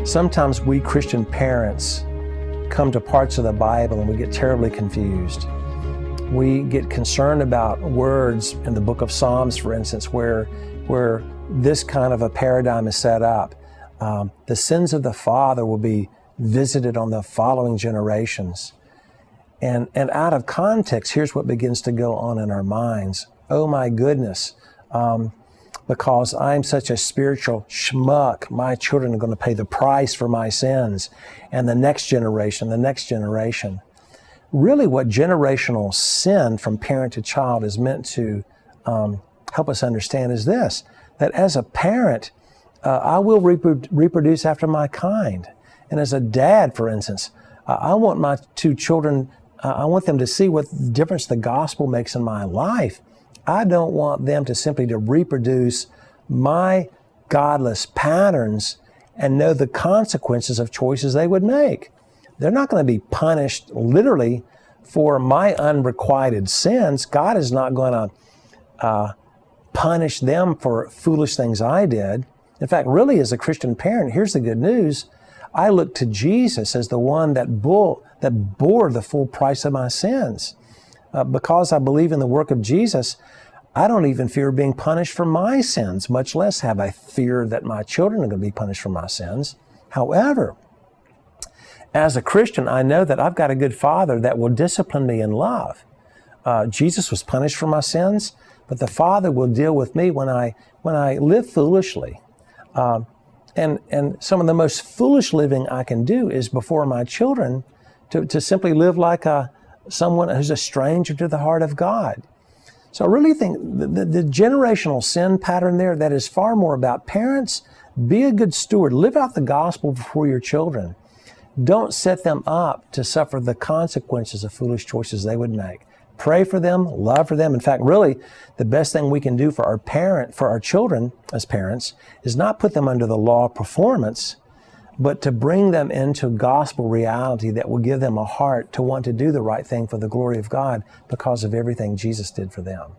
Sometimes we Christian parents come to parts of the Bible and we get terribly confused. We get concerned about words in the book of Psalms, for instance, where this kind of a paradigm is set up. The sins of the father will be visited on the following generations. And out of context, here's what begins to go on in our minds. Oh my goodness, because I'm such a spiritual schmuck, my children are going to pay the price for my sins. And the next generation. Really what generational sin from parent to child is meant to help us understand is this, that as a parent, I will reproduce after my kind. And as a dad, for instance, I want my two children, I want them to see what difference the gospel makes in my life. I don't want them to simply to reproduce my godless patterns and know the consequences of choices they would make. They're not going to be punished literally for my unrequited sins. God is not going to punish them for foolish things I did. In fact, really, as a Christian parent, here's the good news. I look to Jesus as the one that bore the full price of my sins. Because I believe in the work of Jesus, I don't even fear being punished for my sins, much less have I fear that my children are going to be punished for my sins. However, as a Christian, I know that I've got a good Father that will discipline me in love. Jesus was punished for my sins, but the Father will deal with me when I live foolishly. And some of the most foolish living I can do is before my children to simply live like someone who's a stranger to the heart of God. So I really think the generational sin pattern there, that is far more about parents. Be a good steward. Live out the gospel before your children. Don't set them up to suffer the consequences of foolish choices they would make. Pray for them, love for them. In fact, really, the best thing we can do for our children as parents is not put them under the law of performance, but to bring them into gospel reality that will give them a heart to want to do the right thing for the glory of God because of everything Jesus did for them.